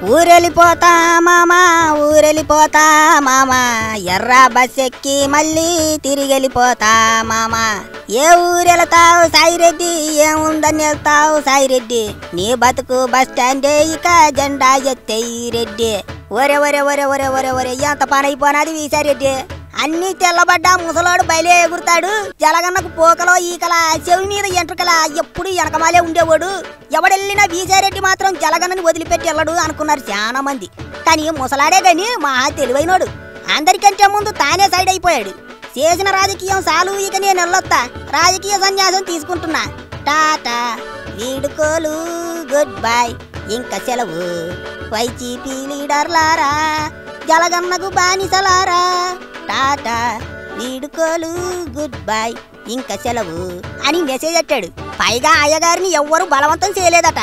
ఊరెళ్ళిపోతా మామా ఊరెళ్ళిపోతా మామా ఎర్ర బస్ ఎక్కి మళ్ళీ తిరిగెళ్ళిపోతా మామా. ఏ ఊరెళ్తావు సాయిరెడ్డి, ఏముందని వెళ్తావు సాయిరెడ్డి, నీ బతుకు బస్ స్టాండే ఇక జెండా ఎత్తేయి రెడ్డి. ఒరే ఒరే ఒరే ఒరే ఒరే ఒరే ఎంత పని అయిపోనాది వీసారెడ్డి. అన్నీ తెల్లబడ్డా ముసలోడు బయలే ఎగురుతాడు. జలగన్నకు పోకలో ఈకల చెవి మీద ఎంట్రుకల ఎప్పుడు వెనకమాలే ఉండేవాడు. ఎవడెళ్ళినా వీసారెడ్డి మాత్రం జలగన్నని వదిలిపెట్టి వెళ్ళడు అనుకున్నారు చాలా మంది. కానీ ముసలాడే గాని మహా తెలివైనోడు. అందరికంటే ముందు తానే సైడ్ అయిపోయాడు. చేసిన రాజకీయం చాలు, ఇక నేను వెళ్ళొత్తా, రాజకీయ సన్యాసం తీసుకుంటున్నా, టాటా వీడుకోలు గుడ్ బై, ఇంకా సెలవు వైసీపీ లీడర్లారా, జలగన్నకు బానిసలారా, టాటా వీడుకోలు గుడ్ బై, ఇంకా సెలవు అని మెసేజ్ పెట్టాడు. పైగా అయ్యగారిని ఎవ్వరూ బలవంతం చేయలేదట.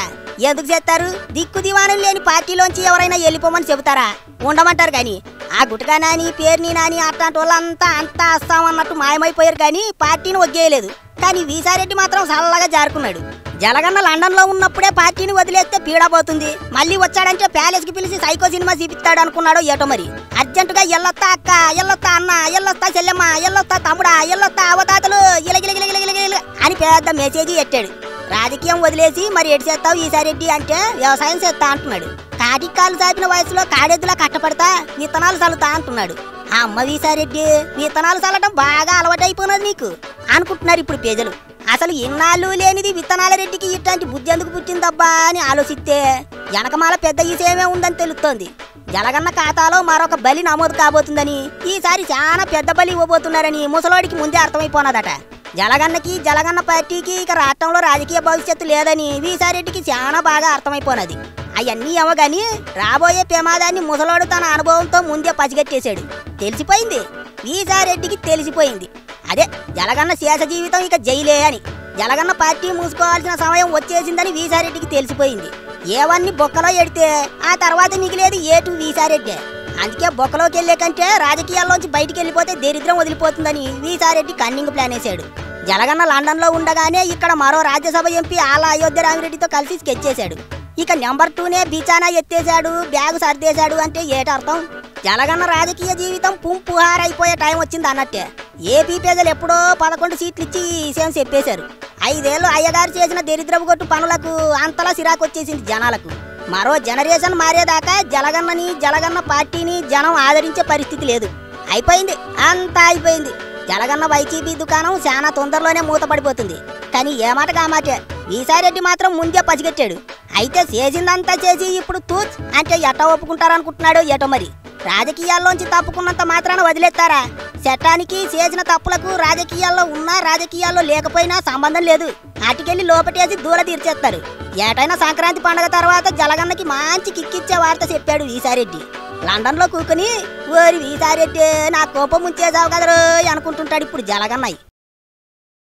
ఎందుకు చేస్తారు? దిక్కు దివానం లేని పార్టీలోంచి ఎవరైనా వెళ్ళిపోమని చెబుతారా? ఉండమంటారు. కానీ ఆ గుటకా నాని పేరుని నాని అట్లాంటి వాళ్ళంతా అంతా వస్తామన్నట్టు మాయమైపోయారు. కానీ పార్టీని వదిలేయలేదు. కానీ వీసారెడ్డి మాత్రం చల్లగా జారుకున్నాడు. జలగన్న లండన్ లో ఉన్నప్పుడే పార్టీని వదిలేస్తే పీడపోతుంది, మళ్ళీ వచ్చాడంటే ప్యాలెస్ కి పిలిచి సైకో సినిమా చూపిస్తాడు అనుకున్నాడో ఏటో మరి. అర్జెంటుగా ఎల్లొత్తా అక్క, ఎల్లొత్తా అన్న, ఎల్లొత్తా చెల్లెమ్మ, ఎల్లొత్తా తమ్ముడా, ఎల్లొత్తా అవతాతలు ఇలగిలగిలగిలగిల అని పెద్ద మెసేజ్ పెట్టాడు. రాజకీయం వదిలేసి మరి ఎటు చేస్తావు ఈసారెడ్డి అంటే వ్యవసాయం చేస్తా అంటున్నాడు. కాటికాలు చాపిన వయసులో కాడెద్దులా కట్టపడతా విత్తనాలు చల్లుతా అంటున్నాడు. ఆ అమ్మ వీసారెడ్డి, విత్తనాలు చల్లటం బాగా అలవాటైపోయినది నీకు అనుకుంటున్నారు ఇప్పుడు ప్రజలు. అసలు ఇన్నాళ్ళు లేనిది విత్తనాల రెడ్డికి ఇట్లాంటి బుద్ధి ఎందుకు పుట్టిందబ్బా అని ఆలోచిస్తే వెనకమాల పెద్ద విషయమే ఉందని తెలుస్తోంది. జలగన్న ఖాతాలో మరొక బలి నమోదు కాబోతుందని, ఈసారి చాలా పెద్ద బలి ఇవ్వబోతున్నారని ముసలోడికి ముందే అర్థమైపోనదట. జలగన్నకి జలగన్న పార్టీకి ఇక రాష్ట్రంలో రాజకీయ భవిష్యత్తు లేదని వీసారెడ్డికి చాలా బాగా అర్థమైపోనది. అవన్నీ ఏమోగాని రాబోయే ప్రమాదాన్ని ముసలోడు తన అనుభవంతో ముందే పసిగట్టేశాడు. తెలిసిపోయింది వీసారెడ్డికి, తెలిసిపోయింది. అదే జలగన్న శేష జీవితం ఇక జైలే అని. జలగన్న పార్టీ మూసుకోవాల్సిన సమయం వచ్చేసిందని వీసారెడ్డికి తెలిసిపోయింది. ఏవన్నీ బొక్కలో ఎడితే ఆ తర్వాత మిగిలేది ఏటు వీసారెడ్డి. అందుకే బొక్కలోకి వెళ్లే కంటే రాజకీయాల్లోంచి బయటికి వెళ్ళిపోతే దరిద్రం వదిలిపోతుందని వీసారెడ్డి కన్నింగ్ ప్లాన్ వేశాడు. జలగన్న లండన్ లో ఉండగానే ఇక్కడ మరో రాజ్యసభ ఎంపీ ఆల అయోధ్య రామిరెడ్డితో కలిసి స్కెచ్ చేశాడు. ఇక నెంబర్ 2నే బిచానా ఎత్తేశాడు, బ్యాగు సర్దేశాడు అంటే ఏటర్థం? జలగన్న రాజకీయ జీవితం పుంపుహారైపోయే టైం వచ్చింది అన్నట్టే. ఏపీ ప్రజలు ఎప్పుడో 11 సీట్లు ఇచ్చి ఈ విషయం చెప్పేశారు. 5 ఏళ్ళు అయ్యగారు చేసిన దరిద్రపు కొట్టు పనులకు అంతలా సిరాకు వచ్చేసింది జనాలకు. మరో జనరేషన్ మారేదాకా జలగన్నని జలగన్న పార్టీని జనం ఆదరించే పరిస్థితి లేదు. అయిపోయింది, అంతా అయిపోయింది. జలగన్న వైసీపీ దుకాణం చాలా తొందరలోనే మూతపడిపోతుంది. కానీ ఏమాట కామాటే వీసారెడ్డి మాత్రం ముందే పసిగట్టాడు. అయితే చేసిందంతా చేసి ఇప్పుడు తూచ్ అంటే ఎట్ట ఒప్పుకుంటారనుకుంటున్నాడో ఏటో మరి. రాజకీయాల్లోంచి తప్పుకున్నంత మాత్రాన వదిలేస్తారా? చట్టానికి చేసిన తప్పులకు రాజకీయాల్లో ఉన్నా రాజకీయాల్లో లేకపోయినా సంబంధం లేదు. అటుకెళ్లి లోపటేసి దూర తీర్చేస్తారు. ఏటైనా సంక్రాంతి పండుగ తర్వాత జలగన్నకి మంచి కిక్కిచ్చే వార్త చెప్పాడు వీసారెడ్డి. లండన్ లో కూకుని ఓరి వీసారెడ్డి నా కోపం ముంచేసావు కదరో అనుకుంటుంటాడు ఇప్పుడు జలగన్నయ్య.